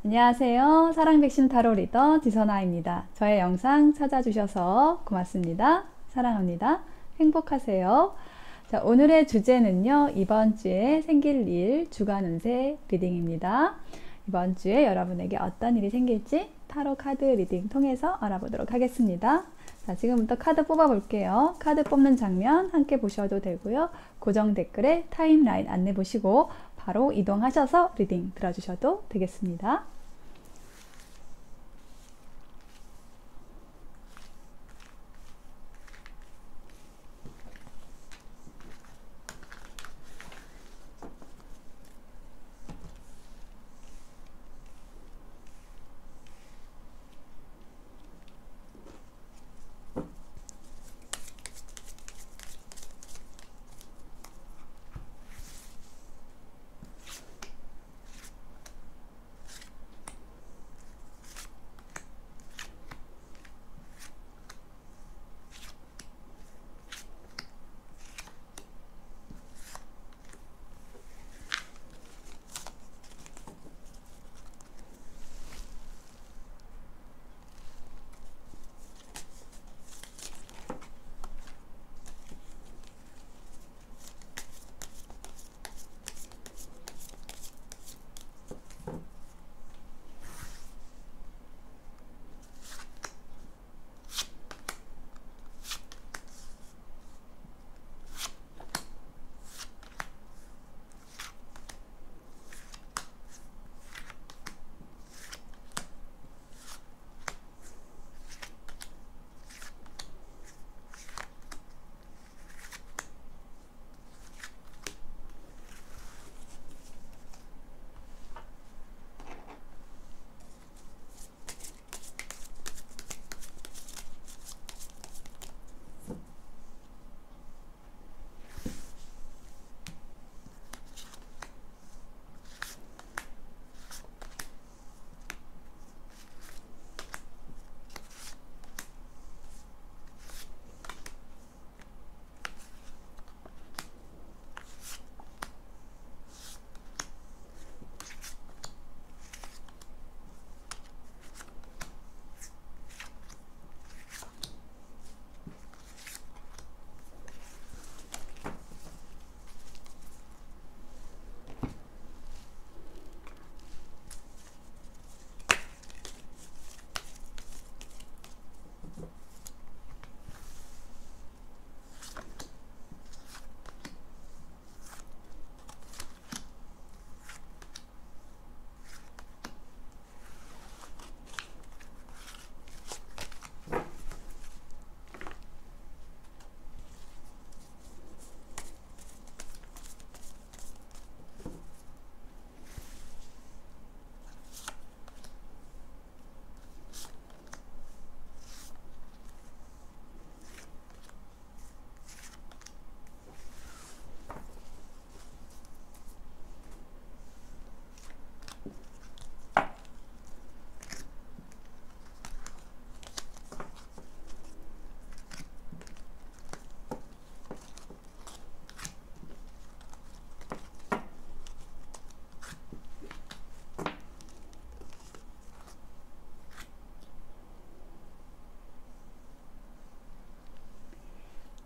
안녕하세요. 사랑백신 타로 리더 지선아입니다. 저의 영상 찾아주셔서 고맙습니다. 사랑합니다. 행복하세요. 자, 오늘의 주제는요, 이번 주에 생길 일 주간 운세 리딩입니다. 이번 주에 여러분에게 어떤 일이 생길지 타로 카드 리딩 통해서 알아보도록 하겠습니다. 자, 지금부터 카드 뽑아 볼게요. 카드 뽑는 장면 함께 보셔도 되고요. 고정 댓글에 타임라인 안내 보시고 바로 이동하셔서 리딩 들어주셔도 되겠습니다.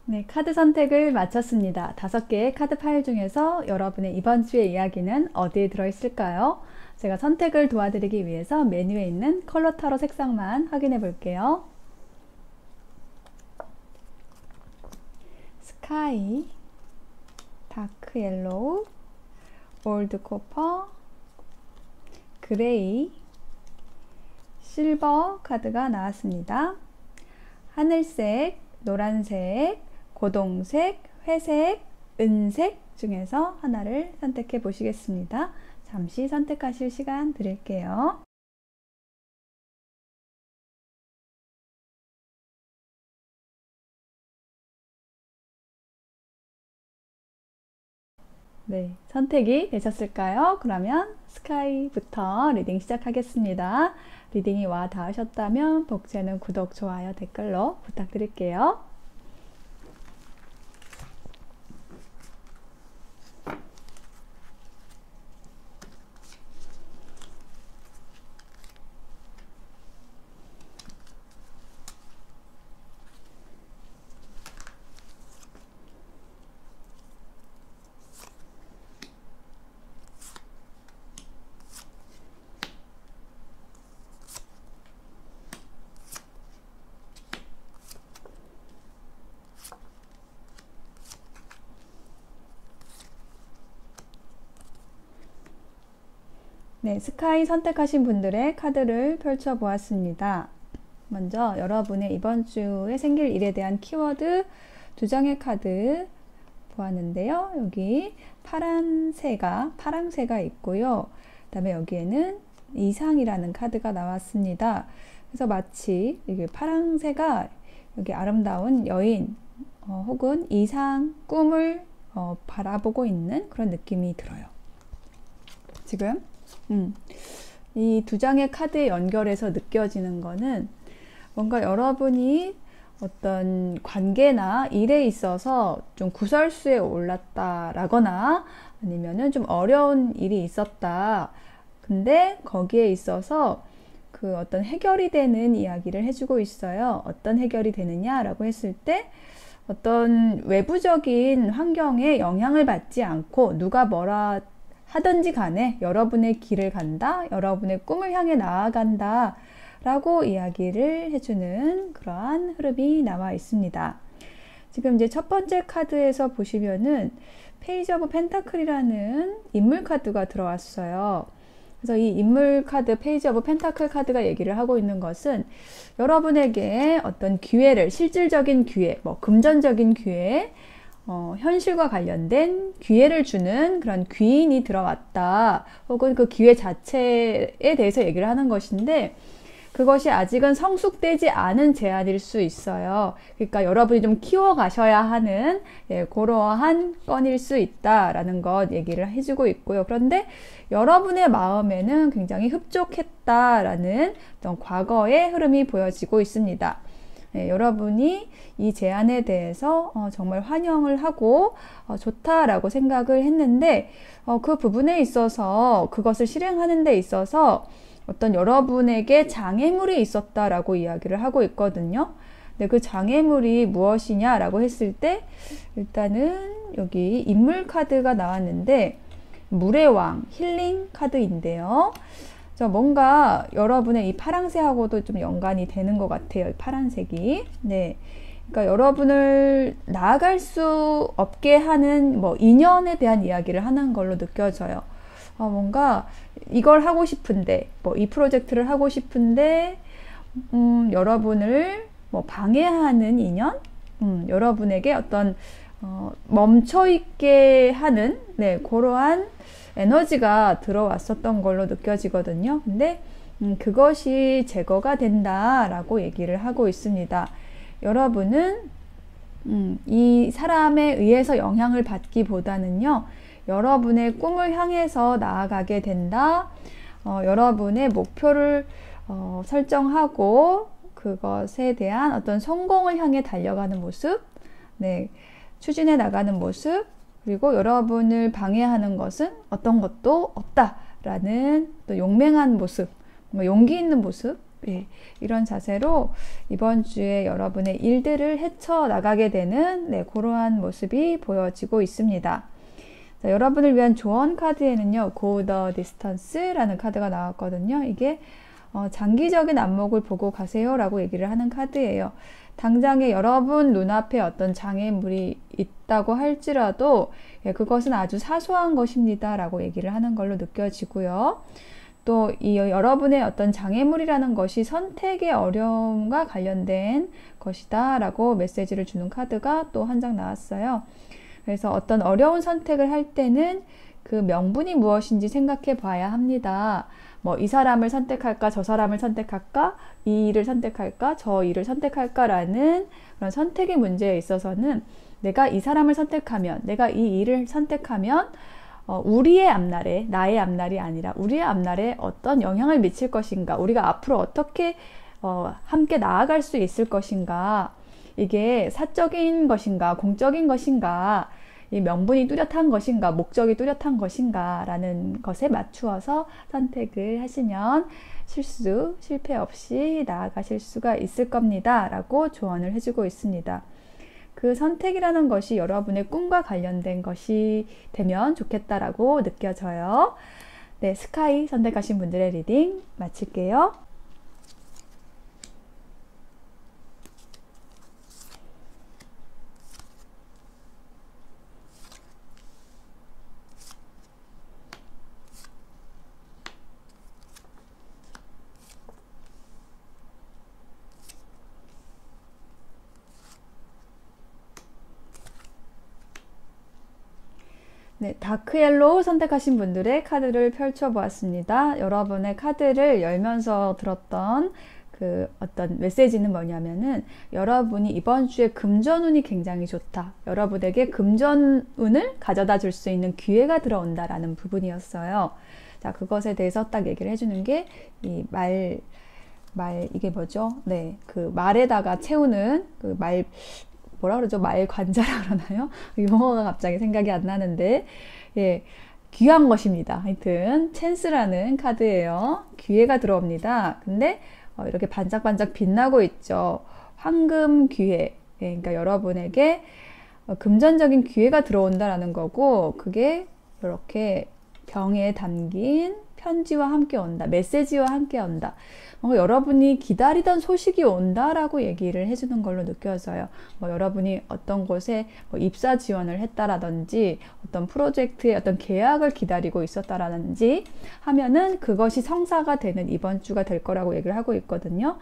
네, 카드 선택을 마쳤습니다. 5개의 카드 파일 중에서 여러분의 이번 주의 이야기는 어디에 들어있을까요? 제가 선택을 도와드리기 위해서 메뉴에 있는 컬러 타로 색상만 확인해 볼게요. 스카이, 다크 옐로우, 올드 코퍼, 그레이, 실버 카드가 나왔습니다. 하늘색, 노란색, 고동색, 회색, 은색 중에서 하나를 선택해 보시겠습니다. 잠시 선택하실 시간 드릴게요. 네, 선택이 되셨을까요? 그러면 스카이부터 리딩 시작하겠습니다. 리딩이 와 닿으셨다면 복제는 구독, 좋아요, 댓글로 부탁드릴게요. 네, 스카이 선택하신 분들의 카드를 펼쳐보았습니다. 먼저 여러분의 이번 주에 생길 일에 대한 키워드 2장의 카드 보았는데요. 여기 파랑새가 있고요. 그 다음에 여기에는 이상이라는 카드가 나왔습니다. 그래서 마치 이게 파랑새가 여기 아름다운 여인 혹은 이상, 꿈을 바라보고 있는 그런 느낌이 들어요. 지금 이 2장의 카드에 연결해서 느껴지는 거는 뭔가 여러분이 어떤 관계나 일에 있어서 좀 구설수에 올랐다라거나 아니면은 좀 어려운 일이 있었다. 근데 거기에 있어서 그 어떤 해결이 되는 이야기를 해주고 있어요. 어떤 해결이 되느냐라고 했을 때 어떤 외부적인 환경에 영향을 받지 않고 누가 뭐라 하든지 간에 여러분의 길을 간다, 여러분의 꿈을 향해 나아간다 라고 이야기를 해주는 그러한 흐름이 나와 있습니다. 지금 이제 첫 번째 카드에서 보시면은 페이지 오브 펜타클이라는 인물 카드가 들어왔어요. 그래서 이 인물 카드, 페이지 오브 펜타클 카드가 얘기를 하고 있는 것은 여러분에게 어떤 기회를, 실질적인 기회, 뭐 금전적인 기회, 현실과 관련된 기회를 주는 그런 귀인이 들어왔다. 혹은 그 기회 자체에 대해서 얘기를 하는 것인데 그것이 아직은 성숙되지 않은 제안일 수 있어요. 그러니까 여러분이 좀 키워가셔야 하는 그러한 건일 수 있다라는 것 얘기를 해주고 있고요. 그런데 여러분의 마음에는 굉장히 흡족했다라는 어떤 과거의 흐름이 보여지고 있습니다. 여러분이 이 제안에 대해서 정말 환영을 하고 좋다라고 생각을 했는데 그 부분에 있어서 그것을 실행하는 데 있어서 어떤 여러분에게 장애물이 있었다라고 이야기를 하고 있거든요. 근데 그 장애물이 무엇이냐라고 했을 때 일단은 여기 인물 카드가 나왔는데 물의 왕, 힐링 카드인데요. 뭔가 여러분의 이 파랑새하고도 좀 연관이 되는 것 같아요. 이 파란색이. 네. 그러니까 여러분을 나아갈 수 없게 하는 뭐 인연에 대한 이야기를 하는 걸로 느껴져요. 뭔가 이걸 하고 싶은데, 뭐 이 프로젝트를 하고 싶은데, 여러분을 뭐 방해하는 인연? 여러분에게 어떤, 멈춰있게 하는, 네, 그러한 에너지가 들어왔었던 걸로 느껴지거든요. 근데, 그것이 제거가 된다라고 얘기를 하고 있습니다. 여러분은, 이 사람에 의해서 영향을 받기보다는요, 여러분의 꿈을 향해서 나아가게 된다. 여러분의 목표를 설정하고 그것에 대한 어떤 성공을 향해 달려가는 모습, 네, 추진해 나가는 모습, 그리고 여러분을 방해하는 것은 어떤 것도 없다라는 또 용맹한 모습, 용기 있는 모습, 이런 자세로 이번 주에 여러분의 일들을 헤쳐나가게 되는 그러한 모습이 보여지고 있습니다. 자, 여러분을 위한 조언 카드에는요, Go the Distance라는 카드가 나왔거든요. 이게 장기적인 안목을 보고 가세요 라고 얘기를 하는 카드예요. 당장에 여러분 눈앞에 어떤 장애물이 있다고 할지라도 그것은 아주 사소한 것입니다 라고 얘기를 하는 걸로 느껴지고요. 또 이 여러분의 어떤 장애물이라는 것이 선택의 어려움과 관련된 것이다 라고 메시지를 주는 카드가 또 한 장 나왔어요. 그래서 어떤 어려운 선택을 할 때는 그 명분이 무엇인지 생각해 봐야 합니다. 뭐 이 사람을 선택할까, 저 사람을 선택할까, 이 일을 선택할까, 저 일을 선택할까라는 그런 선택의 문제에 있어서는 내가 이 사람을 선택하면, 내가 이 일을 선택하면 우리의 앞날에, 나의 앞날이 아니라 우리의 앞날에 어떤 영향을 미칠 것인가, 우리가 앞으로 어떻게 함께 나아갈 수 있을 것인가, 이게 사적인 것인가, 공적인 것인가, 이 명분이 뚜렷한 것인가, 목적이 뚜렷한 것인가 라는 것에 맞추어서 선택을 하시면 실패 없이 나아가실 수가 있을 겁니다 라고 조언을 해주고 있습니다. 그 선택이라는 것이 여러분의 꿈과 관련된 것이 되면 좋겠다라고 느껴져요. 네, 스카이 선택하신 분들의 리딩 마칠게요. 네, 다크 옐로우 선택하신 분들의 카드를 펼쳐보았습니다. 여러분의 카드를 열면서 들었던 그 어떤 메시지는 뭐냐면은 여러분이 이번 주에 금전운이 굉장히 좋다. 여러분에게 금전운을 가져다 줄 수 있는 기회가 들어온다라는 부분이었어요. 자, 그것에 대해서 딱 얘기를 해주는 게 이 이게 뭐죠? 네, 그 말에다가 채우는 그 뭐라 그러죠? 말 관자라 그러나요? 용어가 갑자기 생각이 안 나는데, 예, 귀한 것입니다. 하여튼, 찬스라는 카드예요. 기회가 들어옵니다. 근데, 이렇게 반짝반짝 빛나고 있죠. 황금 기회. 예, 그러니까 여러분에게 금전적인 기회가 들어온다라는 거고, 그게 이렇게 병에 담긴 편지와 함께 온다. 메시지와 함께 온다. 여러분이 기다리던 소식이 온다라고 얘기를 해주는 걸로 느껴져요. 여러분이 어떤 곳에 입사 지원을 했다라든지 어떤 프로젝트의 어떤 계약을 기다리고 있었다라든지 하면은 그것이 성사가 되는 이번 주가 될 거라고 얘기를 하고 있거든요.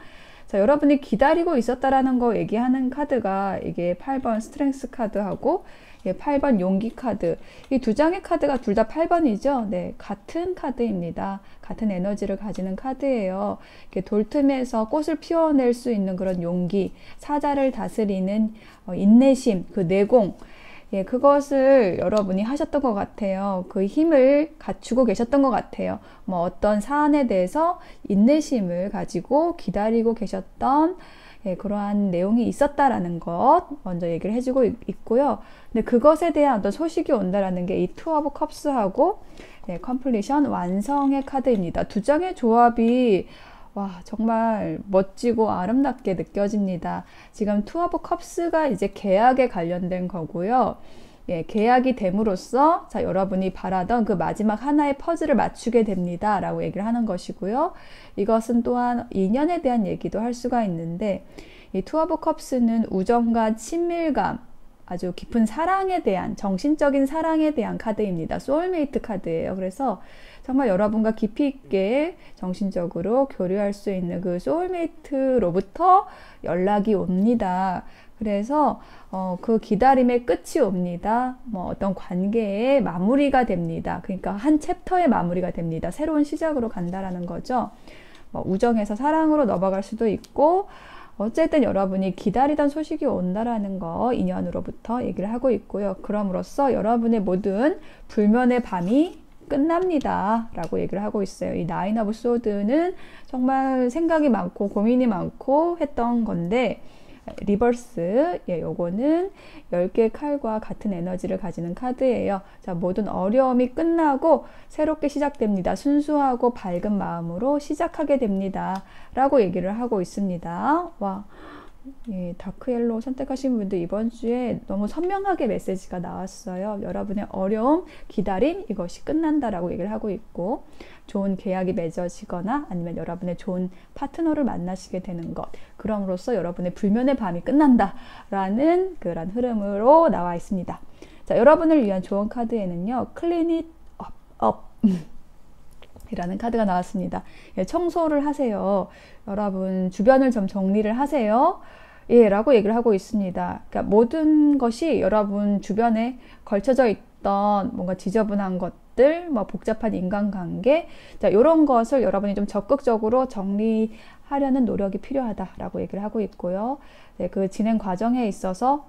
자, 여러분이 기다리고 있었다라는 거 얘기하는 카드가 이게 8번 스트렝스 카드하고 8번 용기 카드. 이 두 장의 카드가 둘 다 8번이죠. 네, 같은 카드입니다. 같은 에너지를 가지는 카드예요. 이렇게 돌틈에서 꽃을 피워낼 수 있는 그런 용기, 사자를 다스리는 인내심, 그 내공, 예, 그것을 여러분이 하셨던 것 같아요. 그 힘을 갖추고 계셨던 것 같아요. 어떤 사안에 대해서 인내심을 가지고 기다리고 계셨던 예, 그러한 내용이 있었다라는 것 먼저 얘기를 해주고 있고요. 근데 그것에 대한 어떤 소식이 온다라는 게 이 투 오브 컵스하고 예, 컴플리션 완성의 카드입니다. 두 장의 조합이 와, 정말 멋지고 아름답게 느껴집니다. 지금 투 오브 컵스가 이제 계약에 관련된 거고요. 예, 계약이 됨으로써 자, 여러분이 바라던 그 마지막 하나의 퍼즐을 맞추게 됩니다. 라고 얘기를 하는 것이고요. 이것은 또한 인연에 대한 얘기도 할 수가 있는데 이 투 오브 컵스는 우정과 친밀감, 아주 깊은 사랑에 대한, 정신적인 사랑에 대한 카드입니다. 소울메이트 카드예요. 그래서 정말 여러분과 깊이 있게 정신적으로 교류할 수 있는 그 소울메이트로부터 연락이 옵니다. 그래서 그 기다림의 끝이 옵니다. 어떤 관계의 마무리가 됩니다. 그러니까 한 챕터의 마무리가 됩니다. 새로운 시작으로 간다라는 거죠. 우정에서 사랑으로 넘어갈 수도 있고 어쨌든 여러분이 기다리던 소식이 온다라는 거 인연으로부터 얘기를 하고 있고요. 그럼으로써 여러분의 모든 불면의 밤이 끝납니다 라고 얘기를 하고 있어요. 이 나인 오브 소드는 정말 생각이 많고 고민이 많고 했던 건데 리버스, 예, 요거는 10개의 칼과 같은 에너지를 가지는 카드예요. 자, 모든 어려움이 끝나고 새롭게 시작됩니다. 순수하고 밝은 마음으로 시작하게 됩니다. 라고 얘기를 하고 있습니다. 와, 예, 다크 옐로우 선택하신 분들 이번 주에 너무 선명하게 메시지가 나왔어요. 여러분의 어려움, 기다림, 이것이 끝난다라고 얘기를 하고 있고 좋은 계약이 맺어지거나 아니면 여러분의 좋은 파트너를 만나시게 되는 것, 그럼으로써 여러분의 불면의 밤이 끝난다라는 그런 흐름으로 나와 있습니다. 자, 여러분을 위한 좋은 카드에는요, Clean it up 이라는 카드가 나왔습니다. 예, 청소를 하세요. 여러분 주변을 좀 정리를 하세요. 예, 라고 얘기를 하고 있습니다. 그러니까 모든 것이 여러분 주변에 걸쳐져 있던 뭔가 지저분한 것들, 복잡한 인간관계, 자, 이런 것을 여러분이 좀 적극적으로 정리하려는 노력이 필요하다라고 얘기를 하고 있고요. 네, 그 진행 과정에 있어서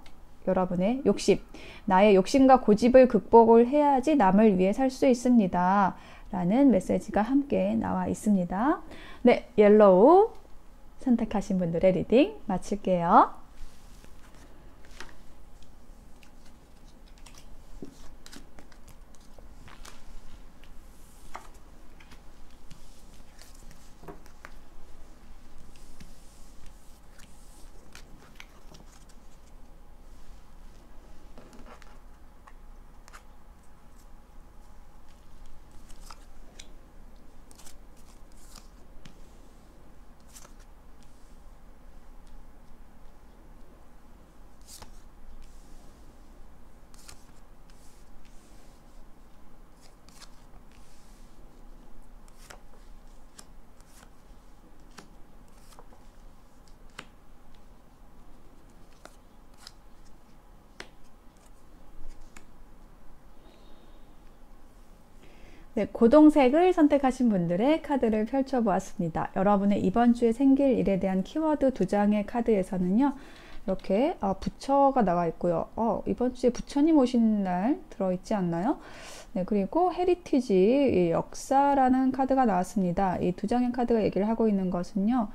여러분의 욕심, 나의 욕심과 고집을 극복을 해야지 남을 위해 살 수 있습니다. 라는 메시지가 함께 나와 있습니다. 네, 옐로우 선택하신 분들의 리딩 마칠게요. 네, 고동색을 선택하신 분들의 카드를 펼쳐보았습니다. 여러분의 이번 주에 생길 일에 대한 키워드 2장의 카드에서는요. 이렇게 부처가 나와 있고요. 이번 주에 부처님 오신 날 들어있지 않나요? 네, 그리고 헤리티지, 역사라는 카드가 나왔습니다. 이 2장의 카드가 얘기를 하고 있는 것은요.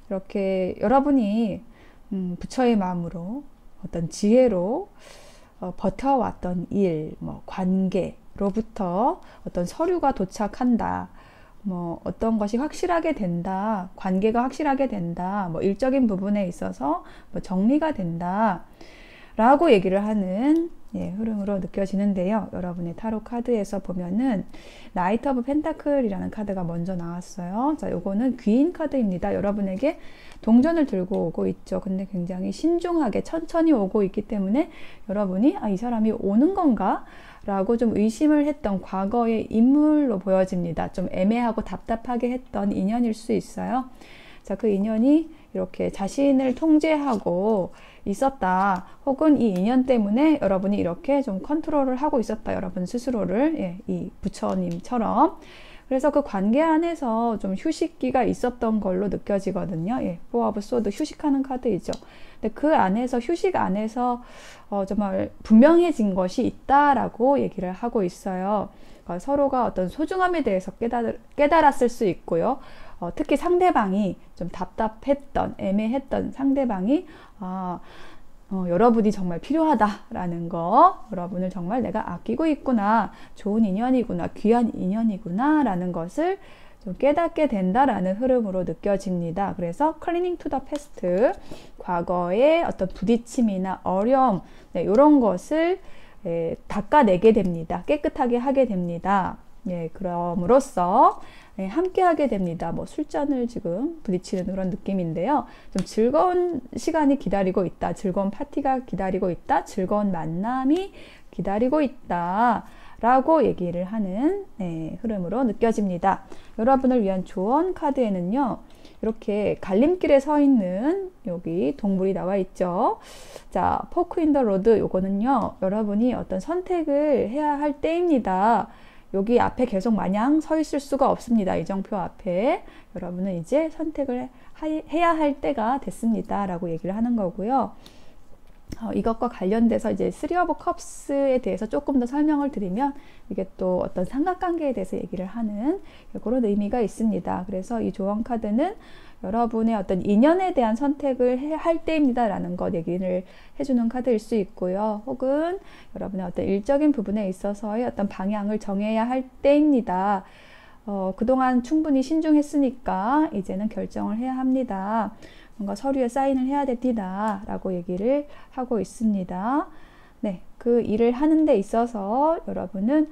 이렇게 여러분이 부처의 마음으로 어떤 지혜로 버텨왔던 일, 관계로부터 어떤 서류가 도착한다. 어떤 것이 확실하게 된다. 관계가 확실하게 된다. 일적인 부분에 있어서 정리가 된다. 라고 얘기를 하는 흐름으로 느껴지는데요. 여러분의 타로 카드에서 보면은 나이트 오브 펜타클이라는 카드가 먼저 나왔어요. 자, 요거는 귀인 카드입니다. 여러분에게 동전을 들고 오고 있죠. 근데 굉장히 신중하게 천천히 오고 있기 때문에 여러분이 이 사람이 오는 건가? 라고 좀 의심을 했던 과거의 인물로 보여집니다. 좀 애매하고 답답하게 했던 인연일 수 있어요. 자, 그 인연이 이렇게 자신을 통제하고 있었다. 혹은 이 인연 때문에 여러분이 이렇게 좀 컨트롤을 하고 있었다. 여러분 스스로를, 이 부처님처럼. 그래서 그 관계 안에서 좀 휴식기가 있었던 걸로 느껴지거든요. 포 오브 소드, 휴식하는 카드이죠. 근데 그 안에서, 휴식 안에서 정말 분명해진 것이 있다라고 얘기를 하고 있어요. 그러니까 서로가 어떤 소중함에 대해서 깨달았을 수 있고요. 특히 상대방이 좀 답답했던, 애매했던 상대방이 여러분이 정말 필요하다라는 거, 여러분을 정말 내가 아끼고 있구나, 좋은 인연이구나, 귀한 인연이구나 라는 것을 좀 깨닫게 된다라는 흐름으로 느껴집니다. 그래서 클리닝 투 더 패스트, 과거의 어떤 부딪힘이나 어려움, 이런 것을 닦아내게 됩니다. 깨끗하게 하게 됩니다. 그럼으로써 함께 하게 됩니다. 술잔을 지금 부딪히는 그런 느낌인데요. 좀 즐거운 시간이 기다리고 있다. 즐거운 파티가 기다리고 있다. 즐거운 만남이 기다리고 있다. 라고 얘기를 하는 흐름으로 느껴집니다. 여러분을 위한 조언 카드에는요. 이렇게 갈림길에 서 있는 여기 동물이 나와 있죠. 자, 포크 인 더 로드, 요거는요. 여러분이 어떤 선택을 해야 할 때입니다. 여기 앞에 계속 마냥 서 있을 수가 없습니다. 이정표 앞에. 여러분은 이제 선택을 해야 할 때가 됐습니다. 라고 얘기를 하는 거고요. 이것과 관련돼서 이제 3 오브 컵스에 대해서 조금 더 설명을 드리면 이게 또 어떤 삼각관계에 대해서 얘기를 하는 그런 의미가 있습니다. 그래서 이 조언 카드는 여러분의 어떤 인연에 대한 선택을 할 때입니다 라는 것 얘기를 해주는 카드일 수 있고요. 혹은 여러분의 어떤 일적인 부분에 있어서의 어떤 방향을 정해야 할 때입니다. 그동안 충분히 신중했으니까 이제는 결정을 해야 합니다. 뭔가 서류에 사인을 해야 됩니다 라고 얘기를 하고 있습니다. 네, 그 일을 하는 데 있어서 여러분은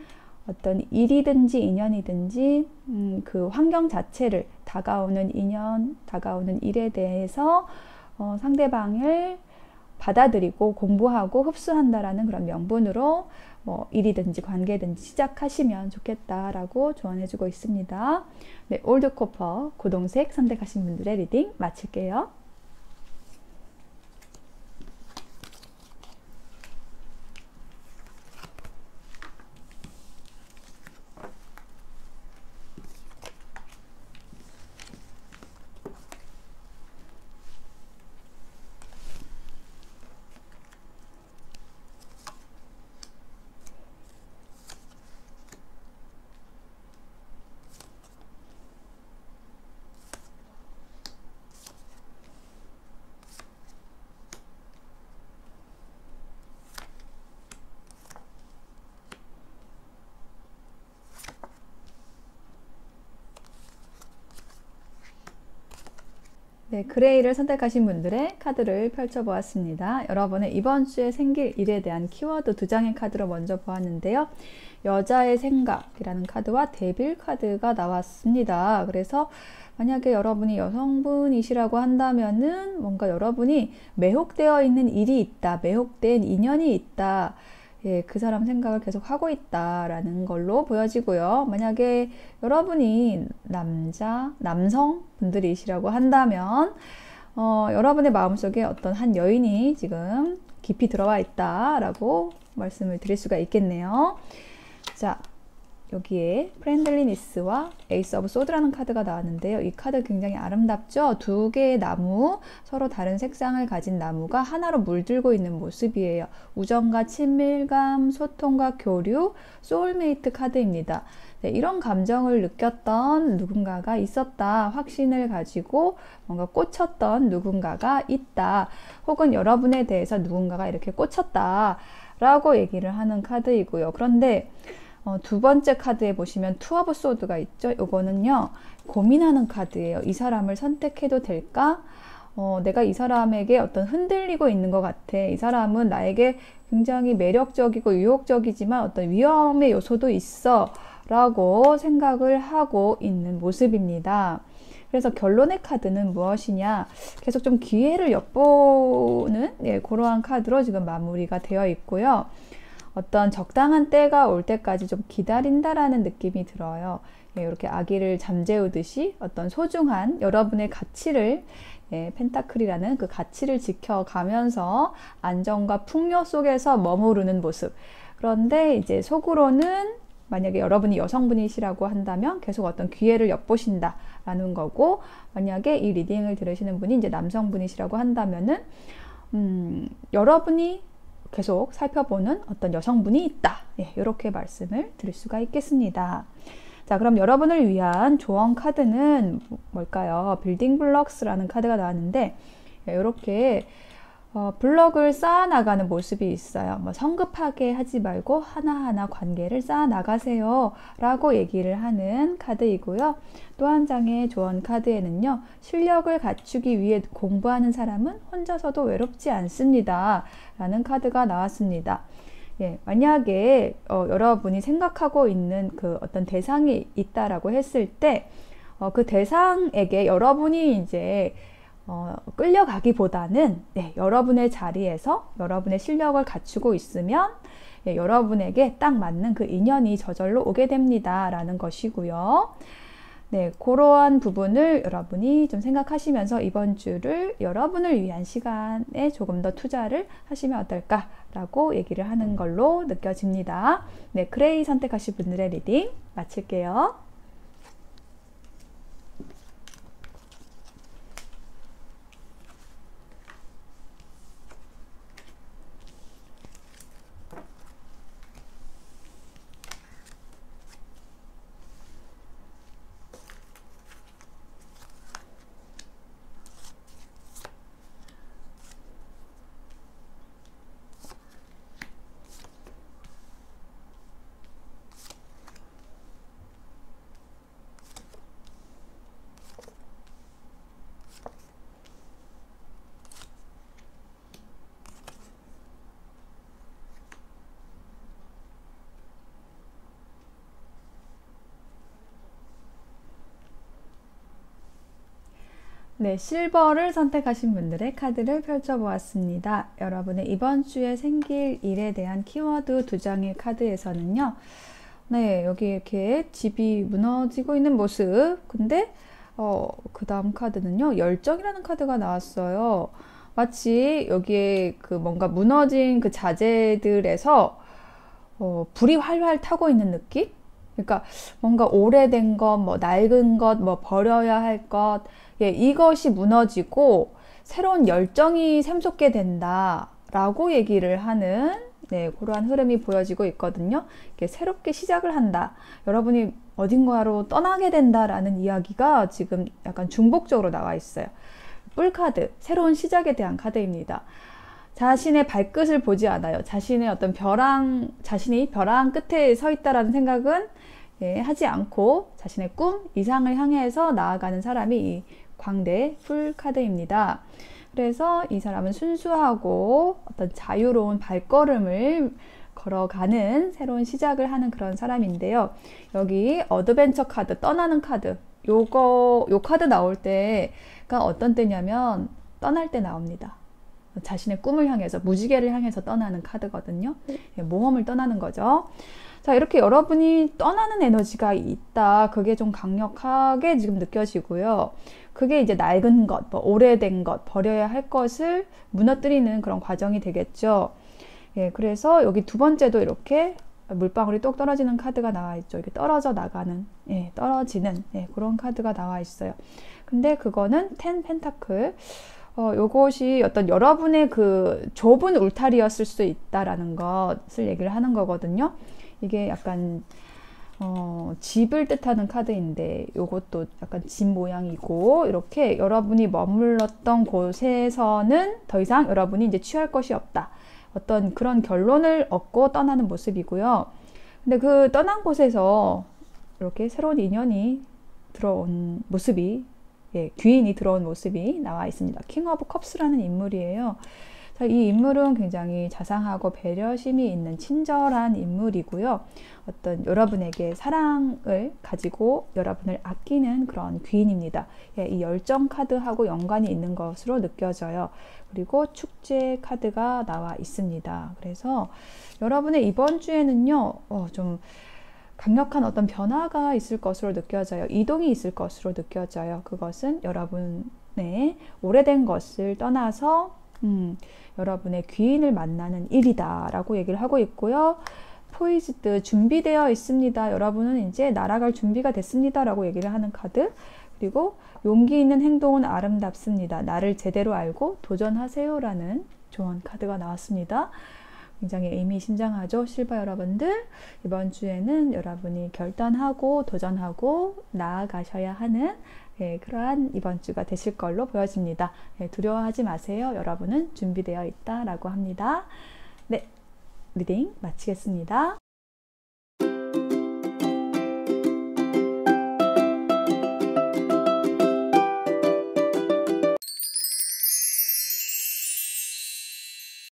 어떤 일이든지 인연이든지 그 환경 자체를, 다가오는 인연, 다가오는 일에 대해서 상대방을 받아들이고 공부하고 흡수한다라는 그런 명분으로 일이든지 관계든지 시작하시면 좋겠다라고 조언해주고 있습니다. 네, 올드 코퍼 고동색 선택하신 분들의 리딩 마칠게요. 네, 그레이를 선택하신 분들의 카드를 펼쳐보았습니다. 여러분의 이번 주에 생길 일에 대한 키워드 2장의 카드로 먼저 보았는데요. 여자의 생각이라는 카드와 데빌 카드가 나왔습니다. 그래서 만약에 여러분이 여성분이시라고 한다면은 뭔가 여러분이 매혹되어 있는 일이 있다, 매혹된 인연이 있다, 그 사람 생각을 계속 하고 있다라는 걸로 보여지고요. 만약에 여러분이 남성 분들이시라고 한다면 여러분의 마음속에 어떤 한 여인이 지금 깊이 들어와 있다라고 말씀을 드릴 수가 있겠네요. 자, 여기에 프렌들리니스와 에이스 오브 소드라는 카드가 나왔는데요. 이 카드 굉장히 아름답죠? 두 개의 나무, 서로 다른 색상을 가진 나무가 하나로 물들고 있는 모습이에요. 우정과 친밀감, 소통과 교류, 소울메이트 카드입니다. 네, 이런 감정을 느꼈던 누군가가 있었다. 확신을 가지고 뭔가 꽂혔던 누군가가 있다. 혹은 여러분에 대해서 누군가가 이렇게 꽂혔다. 라고 얘기를 하는 카드이고요. 그런데 두 번째 카드에 보시면 투 오브 소드가 있죠. 이거는요, 고민하는 카드예요. 이 사람을 선택해도 될까? 내가 이 사람에게 어떤 흔들리고 있는 것 같아. 이 사람은 나에게 굉장히 매력적이고 유혹적이지만 어떤 위험의 요소도 있어. 라고 생각을 하고 있는 모습입니다. 그래서 결론의 카드는 무엇이냐? 계속 좀 기회를 엿보는 그러한 카드로 지금 마무리가 되어 있고요. 어떤 적당한 때가 올 때까지 좀 기다린다라는 느낌이 들어요. 이렇게 아기를 잠재우듯이 어떤 소중한 여러분의 가치를, 펜타클이라는 그 가치를 지켜가면서 안정과 풍요 속에서 머무르는 모습. 그런데 이제 속으로는 만약에 여러분이 여성분이시라고 한다면 계속 어떤 기회를 엿보신다라는 거고, 만약에 이 리딩을 들으시는 분이 이제 남성분이시라고 한다면은 여러분이 계속 살펴보는 어떤 여성분이 있다. 이렇게 말씀을 드릴 수가 있겠습니다. 자, 그럼 여러분을 위한 조언 카드는 뭘까요? 빌딩 블럭스라는 카드가 나왔는데, 이렇게 블럭을 쌓아나가는 모습이 있어요. 뭐 성급하게 하지 말고 하나하나 관계를 쌓아나가세요 라고 얘기를 하는 카드이고요. 또 한 장의 조언 카드에는요, 실력을 갖추기 위해 공부하는 사람은 혼자서도 외롭지 않습니다 라는 카드가 나왔습니다. 만약에 여러분이 생각하고 있는 그 어떤 대상이 있다라고 했을 때, 그 대상에게 여러분이 이제 끌려가기보다는 여러분의 자리에서 여러분의 실력을 갖추고 있으면 여러분에게 딱 맞는 그 인연이 저절로 오게 됩니다 라는 것이고요. 그러한 부분을 여러분이 좀 생각하시면서 이번 주를 여러분을 위한 시간에 조금 더 투자를 하시면 어떨까 라고 얘기를 하는 걸로 느껴집니다. 크레이 선택하신 분들의 리딩 마칠게요. 실버를 선택하신 분들의 카드를 펼쳐보았습니다. 여러분의 이번 주에 생길 일에 대한 키워드 두 장의 카드에서는요, 여기 이렇게 집이 무너지고 있는 모습. 근데 그 다음 카드는요, 열정이라는 카드가 나왔어요. 마치 여기에 그 뭔가 무너진 그 자재들에서 불이 활활 타고 있는 느낌? 그러니까 뭔가 오래된 것, 뭐 낡은 것, 뭐 버려야 할 것, 이것이 무너지고 새로운 열정이 샘솟게 된다 라고 얘기를 하는 그러한 흐름이 보여지고 있거든요. 새롭게 시작을 한다, 여러분이 어딘가로 떠나게 된다라는 이야기가 지금 약간 중복적으로 나와 있어요. 뿔카드, 새로운 시작에 대한 카드입니다. 자신의 발끝을 보지 않아요. 자신의 어떤 자신이 벼랑 끝에 서 있다라는 생각은 하지 않고 자신의 꿈 이상을 향해서 나아가는 사람이 이 광대 풀 카드입니다. 그래서 이 사람은 순수하고 어떤 자유로운 발걸음을 걸어가는 새로운 시작을 하는 그런 사람인데요. 여기 어드벤처 카드, 떠나는 카드, 요 카드 나올 때가 어떤 때냐면 떠날 때 나옵니다. 자신의 꿈을 향해서, 무지개를 향해서 떠나는 카드거든요. 모험을 떠나는 거죠. 자, 이렇게 여러분이 떠나는 에너지가 있다. 그게 좀 강력하게 지금 느껴지고요. 그게 이제 낡은 것, 뭐 오래된 것, 버려야 할 것을 무너뜨리는 그런 과정이 되겠죠. 그래서 여기 두 번째도 이렇게 물방울이 똑 떨어지는 카드가 나와 있죠. 이렇게 떨어져 나가는, 예, 떨어지는, 예, 그런 카드가 나와 있어요. 근데 그거는 10 펜타클. 요것이 어떤 여러분의 그 좁은 울타리였을 수 있다라는 것을 얘기를 하는 거거든요. 이게 약간 집을 뜻하는 카드인데 요것도 약간 집 모양이고, 이렇게 여러분이 머물렀던 곳에서는 더 이상 여러분이 이제 취할 것이 없다, 어떤 그런 결론을 얻고 떠나는 모습이고요. 근데 그 떠난 곳에서 이렇게 새로운 인연이 들어온 모습이, 예, 귀인이 들어온 모습이 나와 있습니다. 킹 오브 컵스라는 인물이에요. 자, 이 인물은 굉장히 자상하고 배려심이 있는 친절한 인물이고요. 어떤 여러분에게 사랑을 가지고 여러분을 아끼는 그런 귀인입니다. 예, 이 열정 카드하고 연관이 있는 것으로 느껴져요. 그리고 축제 카드가 나와 있습니다. 그래서 여러분의 이번 주에는요, 좀 강력한 어떤 변화가 있을 것으로 느껴져요. 이동이 있을 것으로 느껴져요. 그것은 여러분의 오래된 것을 떠나서 여러분의 귀인을 만나는 일이다 라고 얘기를 하고 있고요. 포이즈드, 준비되어 있습니다. 여러분은 이제 날아갈 준비가 됐습니다 라고 얘기를 하는 카드. 그리고 용기 있는 행동은 아름답습니다. 나를 제대로 알고 도전하세요 라는 조언 카드가 나왔습니다. 굉장히 의미심장하죠. 실버 여러분들, 이번 주에는 여러분이 결단하고 도전하고 나아가셔야 하는, 예, 그러한 이번 주가 되실 걸로 보여집니다. 예, 두려워하지 마세요. 여러분은 준비되어 있다라고 합니다. 네, 리딩 마치겠습니다.